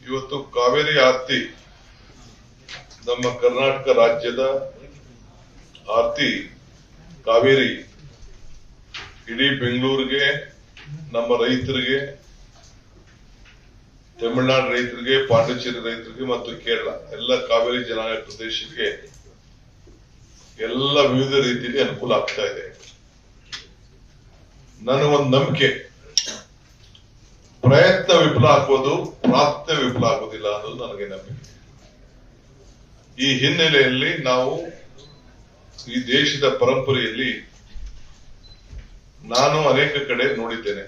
ಇವತ್ತು ಕಾವೇರಿ ಆರ್ತಿ ನಮ್ಮ ಕರ್ನಾಟಕ ರಾಜ್ಯದ ಆರ್ತಿ ಕಾವೇರಿ ಇಡೀ ಬೆಂಗಳೂರಿಗೆ, ನಮ್ಮ ರೈತರಿಗೆ, ತಮಿಳುನಾಡು ರೈತರಿಗೆ, ಪಾಂಡಿಚೇರಿ ರೈತರಿಗೆ ಮತ್ತು ಕೇರಳ ಎಲ್ಲ ಕಾವೇರಿ ಜನಾಂಗ ಪ್ರದೇಶಕ್ಕೆ ಎಲ್ಲ ವಿವಿಧ ರೀತಿಯಲ್ಲಿ ಅನುಕೂಲ ಆಗ್ತಾ ಇದೆ. ನನಗೊಂದು ನಂಬಿಕೆ, ಪ್ರಯತ್ನ ವಿಫಲ ಆಗ್ಬೋದು, ಪ್ರಾರ್ಥನೆ ವಿಫಲ ಆಗೋದಿಲ್ಲ ಅನ್ನೋದು ನನಗೆ ನಂಬಿಕೆ. ಈ ಹಿನ್ನೆಲೆಯಲ್ಲಿ ನಾವು ಈ ದೇಶದ ಪರಂಪರೆಯಲ್ಲಿ ನಾನು ಅನೇಕ ಕಡೆ ನೋಡಿದ್ದೇನೆ.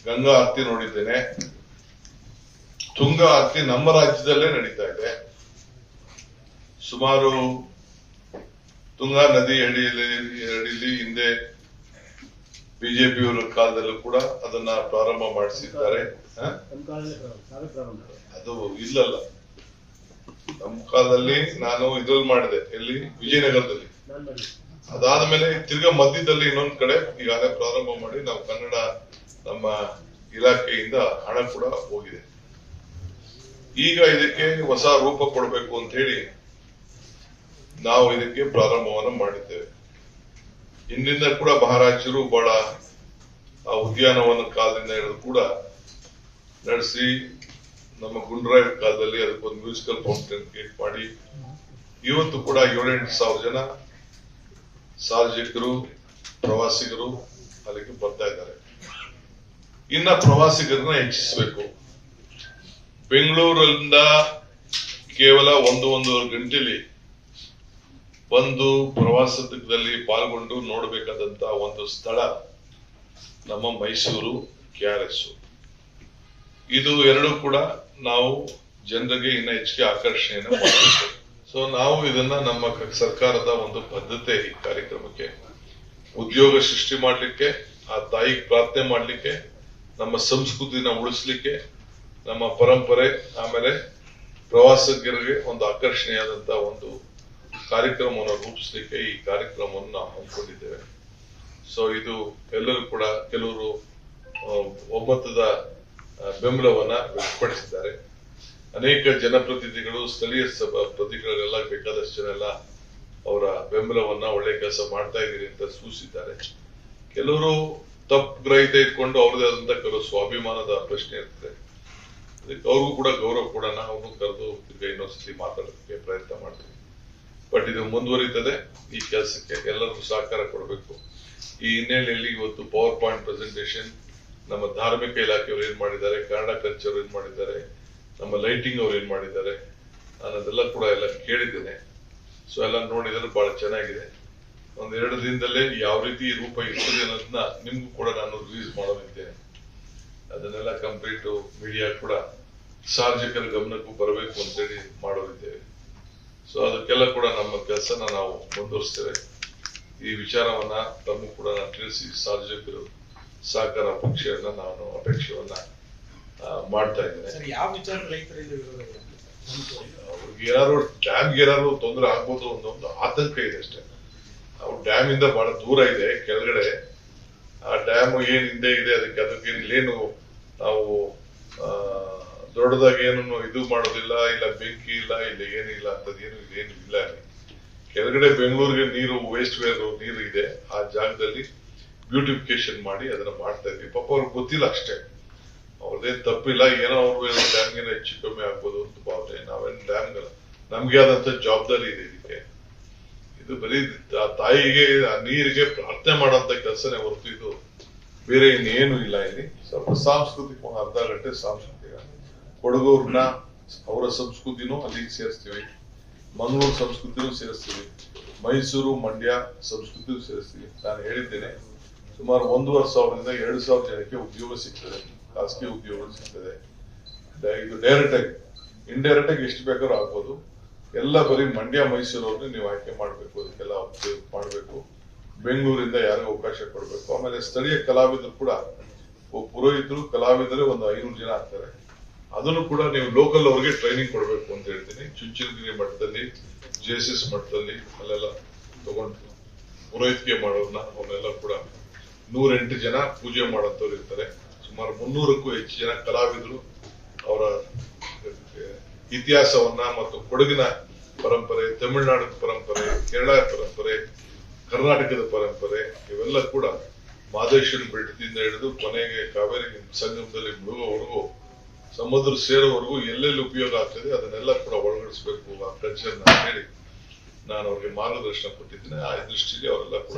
ಗಂಗಾ ಆರತಿ ನೋಡಿದ್ದೇನೆ, ತುಂಗಾ ಆರತಿ ನಮ್ಮ ರಾಜ್ಯದಲ್ಲೇ ನಡೀತಾ ಇದೆ. ಸುಮಾರು ತುಂಗಾ ನದಿ ಅಡಿಯಲ್ಲಿ ಹಿಂದೆ ಬಿಜೆಪಿಯವರ ಕಾಲದಲ್ಲೂ ಕೂಡ ಅದನ್ನ ಪ್ರಾರಂಭ ಮಾಡಿಸಿದ್ದಾರೆ. ಅದು ಇಲ್ಲಲ್ಲ, ನಮ್ಮ ಕಾಲದಲ್ಲಿ ನಾನು ಇದ್ರಲ್ಲಿ ಮಾಡಿದೆ, ಎಲ್ಲಿ ವಿಜಯನಗರದಲ್ಲಿ. ಅದಾದ್ಮೇಲೆ ತಿರ್ಗಾ ಮಧ್ಯದಲ್ಲಿ ಇನ್ನೊಂದ್ ಕಡೆ ಈಗಾಗಲೇ ಪ್ರಾರಂಭ ಮಾಡಿ ನಾವು ಕನ್ನಡ ನಮ್ಮ ಇಲಾಖೆಯಿಂದ ಹಣ ಕೂಡ ಹೋಗಿದೆ. ಈಗ ಇದಕ್ಕೆ ಹೊಸ ರೂಪ ಕೊಡಬೇಕು ಅಂತ ಹೇಳಿ ನಾವು ಇದಕ್ಕೆ ಪ್ರಾರಂಭವನ್ನು ಮಾಡಿದ್ದೇವೆ. ಹಿಂದಿಂದ ಕೂಡ ಮಹಾರಾಜರು ಬಹಳ ಆ ಉದ್ಯಾನವನ ಕಾಲದಿಂದ ಹಿಡಿದು ಕೂಡ ನಡೆಸಿ, ನಮ್ಮ ಗುಂಡ್ರಾಯ ಕಾಲದಲ್ಲಿ ಅದಕ್ಕೊಂದು ಮ್ಯೂಸಿಕಲ್ ಫೌಂಟೇನ್ ಕ್ರಿಯೇಟ್ ಮಾಡಿ ಇವತ್ತು ಕೂಡ 7-8 ಸಾವಿರ ಜನ ಸಾರ್ವಜನಿಕರು, ಪ್ರವಾಸಿಗರು ಅಲ್ಲಿಗೆ ಬರ್ತಾ ಇದ್ದಾರೆ. ಇನ್ನ ಪ್ರವಾಸಿಗರನ್ನ ಹೆಚ್ಚಿಸಬೇಕು. ಬೆಂಗಳೂರಿಂದ ಕೇವಲ 1-1.5 ಗಂಟೆಯಲ್ಲಿ ಒಂದು ಪ್ರವಾಸದಲ್ಲಿ ಪಾಲ್ಗೊಂಡು ನೋಡಬೇಕಾದಂತ ಒಂದು ಸ್ಥಳ ನಮ್ಮ ಮೈಸೂರು KRS. ಇದು ಎರಡು ಕೂಡ ನಾವು ಜನರಿಗೆ ಇನ್ನ ಹೆಚ್ಚಿಗೆ ಆಕರ್ಷಣೆಯನ್ನು ಮಾಡಬೇಕು. ಸೊ ನಾವು ಇದನ್ನ ನಮ್ಮ ಸರ್ಕಾರದ ಒಂದು ಬದ್ಧತೆ ಈ ಕಾರ್ಯಕ್ರಮಕ್ಕೆ, ಉದ್ಯೋಗ ಸೃಷ್ಟಿ ಮಾಡಲಿಕ್ಕೆ, ಆ ತಾಯಿಗೆ ಪ್ರಾರ್ಥನೆ ಮಾಡಲಿಕ್ಕೆ, ನಮ್ಮ ಸಂಸ್ಕೃತಿನ ಉಳಿಸ್ಲಿಕ್ಕೆ, ನಮ್ಮ ಪರಂಪರೆ, ಆಮೇಲೆ ಪ್ರವಾಸಿಗರಿಗೆ ಒಂದು ಆಕರ್ಷಣೆಯಾದಂತ ಒಂದು ಕಾರ್ಯಕ್ರಮವನ್ನು ರೂಪಿಸಲಿಕ್ಕೆ ಈ ಕಾರ್ಯಕ್ರಮವನ್ನು ನಾವು ಹಮ್ಮಿಕೊಂಡಿದ್ದೇವೆ. ಸೊ ಇದು ಎಲ್ಲರೂ ಕೂಡ ಕೆಲವರು ಒಮ್ಮತದ ಬೆಂಬಲವನ್ನ ವ್ಯಕ್ತಪಡಿಸಿದ್ದಾರೆ. ಅನೇಕ ಜನಪ್ರತಿನಿಧಿಗಳು, ಸ್ಥಳೀಯ ಪ್ರತಿನಿಧಿಗಳೆಲ್ಲ ಬೇಕಾದಷ್ಟು ಜನ ಎಲ್ಲ ಅವರ ಬೆಂಬಲವನ್ನ ಒಳ್ಳೆ ಕೆಲಸ ಮಾಡ್ತಾ ಇದ್ದೀರಿ ಅಂತ ಸೂಚಿಸಿದ್ದಾರೆ. ಕೆಲವರು ತಪ್ಪು ಗ್ರಹಿತ ಇಟ್ಕೊಂಡು ಅವ್ರದೇ ಆದಂತ ಕೆಲವು ಸ್ವಾಭಿಮಾನದ ಪ್ರಶ್ನೆ ಇರ್ತದೆ. ಅದಕ್ಕೆ ಅವ್ರಿಗೂ ಕೂಡ ಗೌರವ ಕೊಡೋಣ, ಅವ್ರನ್ನು ಕರೆದು ಇನ್ನೊಂದ್ಸತಿ ಮಾತಾಡೋದಕ್ಕೆ ಪ್ರಯತ್ನ ಮಾಡ್ತೀವಿ. ಬಟ್ ಇದು ಮುಂದುವರಿತದೆ. ಈ ಕೆಲಸಕ್ಕೆ ಎಲ್ಲರೂ ಸಹಕಾರ ಕೊಡಬೇಕು. ಈ ಹಿನ್ನೆಲೆಯಲ್ಲಿ ಇವತ್ತು ಪವರ್ ಪಾಯಿಂಟ್ ಪ್ರೆಸೆಂಟೇಶನ್ ನಮ್ಮ ಧಾರ್ಮಿಕ ಇಲಾಖೆಯವರು ಏನ್ ಮಾಡಿದ್ದಾರೆ, ಕನ್ನಡ ಕಲ್ಚರ್ ಏನ್ ಮಾಡಿದ್ದಾರೆ, ನಮ್ಮ ಲೈಟಿಂಗ್ ಅವ್ರು ಏನ್ ಮಾಡಿದ್ದಾರೆ, ನಾನು ಅದೆಲ್ಲ ಕೂಡ ಎಲ್ಲ ಕೇಳಿದ್ದೇನೆ. ಸೊ ಎಲ್ಲ ನೋಡಿದ್ರೆ ಬಹಳ ಚೆನ್ನಾಗಿದೆ. 1-2 ದಿನದಲ್ಲೇ ಯಾವ ರೀತಿ ರೂಪ ಇರ್ತದೆ ಅನ್ನೋದನ್ನ ನಿಮ್ಗೂ ಕೂಡ ನಾನು ರಿಲೀಸ್ ಮಾಡೋದಿದ್ದೇನೆ. ಅದನ್ನೆಲ್ಲ ಕಂಪ್ಲೀಟ್ ಮೀಡಿಯಾ ಕೂಡ ಸಾರ್ವಜನಿಕರ ಗಮನಕ್ಕೂ ಬರಬೇಕು ಅಂತೇಳಿ ಮಾಡೋದಿದ್ದೇವೆ. ಸೊ ಅದಕ್ಕೆಲ್ಲ ಕೂಡ ನಮ್ಮ ಕೆಲಸನ ನಾವು ಮುಂದುವರಿಸ್ತೇವೆ. ಈ ವಿಚಾರವನ್ನ ತಮ್ಮ ಕೂಡ ನಾನು ತಿಳಿಸಿ ಸಾರ್ವಜನಿಕರು ಸಹಕಾರ ಅಪೇಕ್ಷೆಯನ್ನ ಮಾಡ್ತಾ ಇದ್ದೇನೆ. ಅವ್ರಿಗೆ ಡ್ಯಾಮ್ಗೆ ತೊಂದರೆ ಆಗ್ಬೋದು ಅನ್ನೋ ಆತಂಕ ಇದೆ ಅಷ್ಟೇ. ನಾವು ಡ್ಯಾಮ್ ಇಂದ ಬಹಳ ದೂರ ಇದೆ ಕೆಳಗಡೆ. ಆ ಡ್ಯಾಮ್ ಏನ್ ಹಿಂದೆ ಇದೆ ಅದಕ್ಕೆ ಇಲ್ಲೇನು ನಾವು ದೊಡ್ಡದಾಗಿ ಏನು ಇದು ಮಾಡೋದಿಲ್ಲ, ಇಲ್ಲ ಬೆಂಕಿ ಇಲ್ಲ, ಇಲ್ಲ ಏನಿಲ್ಲ ಅಂತದೇನು ಏನು ಇಲ್ಲ. ಕೆಳಗಡೆ ಬೆಂಗಳೂರಿಗೆ ನೀರು, ವೇಸ್ಟ್ ವೇರ್ ನೀರು ಇದೆ. ಆ ಜಾಗದಲ್ಲಿ ಬ್ಯೂಟಿಫಿಕೇಶನ್ ಮಾಡಿ ಅದನ್ನ ಮಾಡ್ತಾ ಇದ್ವಿ. ಪಾಪ ಅವ್ರಿಗೆ ಗೊತ್ತಿಲ್ಲ ಅಷ್ಟೇ, ಅವ್ರದ್ದೇನ್ ತಪ್ಪಿಲ್ಲ. ಏನೋ ಅವ್ರು ಡ್ಯಾಮ್ಗೇನೋ ಹೆಚ್ಚು ಕಮ್ಮಿ ಆಗ್ಬೋದು ಅಂತ ಭಾವನೆ. ನಾವೇನು ಡ್ಯಾಮ್ಗಲ್ಲ, ನಮ್ಗೆ ಆದಂತ ಜವಾಬ್ದಾರಿ ಇದೆ ಇದಕ್ಕೆ. ಇದು ಬರೀ ಆ ತಾಯಿಗೆ, ಆ ನೀರಿಗೆ ಪ್ರಾರ್ಥನೆ ಮಾಡೋಂತ ಕೆಲಸನೇ ಹೊರತು ಇದು ಬೇರೆ ಇನ್ನೇನು ಇಲ್ಲ. ಇಲ್ಲಿ ಸ್ವಲ್ಪ ಸಾಂಸ್ಕೃತಿಕ ಒಂದು ಅರ್ಧ ಗಂಟೆ ಸಾಂಸ್ಕೃತಿಕ ಕೊಡಗೂರ್ನ ಅವರ ಸಂಸ್ಕೃತಿನೂ ಅಲ್ಲಿಗೆ ಸೇರಿಸ್ತೀವಿ, ಮಂಗಳೂರು ಸಂಸ್ಕೃತಿನೂ ಸೇರಿಸ್ತೀವಿ, ಮೈಸೂರು ಮಂಡ್ಯ ಸಂಸ್ಕೃತಿನೂ ಸೇರಿಸ್ತೀವಿ. ನಾನು ಹೇಳಿದ್ದೇನೆ, ಸುಮಾರು 1,500ರಿಂದ 2,000 ಜನಕ್ಕೆ ಉದ್ಯೋಗ ಸಿಗ್ತದೆ, ಖಾಸಗಿ ಉದ್ಯೋಗ ಸಿಗ್ತದೆ. ಇದು ಡೈರೆಕ್ಟ್ ಆಗಿ, ಇಂಡೈರೆಕ್ಟ್ ಆಗಿ ಎಷ್ಟು ಬೇಕಾದ್ರೂ ಆಗ್ಬೋದು. ಎಲ್ಲ ಬರೀ ಮಂಡ್ಯ ಮೈಸೂರವ್ರನ್ನ ನೀವು ಆಯ್ಕೆ ಮಾಡಬೇಕು, ಅದಕ್ಕೆಲ್ಲ ಉಪಯೋಗ ಮಾಡಬೇಕು. ಬೆಂಗಳೂರಿಂದ ಯಾರಿಗೂ ಅವಕಾಶ ಕೊಡಬೇಕು. ಆಮೇಲೆ ಸ್ಥಳೀಯ ಕಲಾವಿದರು ಕೂಡ, ಪುರೋಹಿತರು ಕಲಾವಿದರು ಒಂದು 500 ಜನ ಆಗ್ತಾರೆ. ಅದನ್ನು ಕೂಡ ನೀವು ಲೋಕಲ್ ಅವ್ರಿಗೆ ಟ್ರೈನಿಂಗ್ ಕೊಡಬೇಕು ಅಂತ ಹೇಳ್ತೀನಿ. ಚುಂಚನಗಿರಿ ಮಠದಲ್ಲಿ, JSS ಮಠದಲ್ಲಿ ಅಲ್ಲೆಲ್ಲ ತಗೊಂಡು ಪುರೋಹಿತಿಕೆ ಮಾಡೋರ್ನ ಅವನ್ನೆಲ್ಲ ಕೂಡ 108 ಜನ ಪೂಜೆ ಮಾಡೋಂಥವ್ರು ಇರ್ತಾರೆ. ಸುಮಾರು 300ಕ್ಕೂ ಹೆಚ್ಚು ಜನ ಕಲಾವಿದರು, ಅವರ ಇತಿಹಾಸವನ್ನ ಮತ್ತು ಕೊಡಗಿನ ಪರಂಪರೆ, ತಮಿಳುನಾಡಿನ ಪರಂಪರೆ, ಕೇರಳ ಪರಂಪರೆ, ಕರ್ನಾಟಕದ ಪರಂಪರೆ ಇವೆಲ್ಲ ಕೂಡ ಮಾದೇಶ್ವರಿ ಬೆಟ್ಟದಿಂದ ಹಿಡಿದು ಕೊನೆಗೆ ಕಾವೇರಿ ಸಂಗಮದಲ್ಲಿ ಮುಳುಗೋವರೆಗೂ ಸಮುದ್ರ ಸೇರೋವರೆಗೂ ಎಲ್ಲೆಲ್ಲಿ ಉಪಯೋಗ ಆಗ್ತದೆ ಅದನ್ನೆಲ್ಲ ಕೂಡ ಒಳಗಡಿಸಬೇಕು ಆ ಕಲ್ಚರ್ನ ಹೇಳಿ ನಾನು ಅವ್ರಿಗೆ ಮಾರ್ಗದರ್ಶನ ಕೊಟ್ಟಿದ್ದೀನಿ. ಆ ದೃಷ್ಟಿಗೆ ಅವರೆಲ್ಲ ಕೂಡ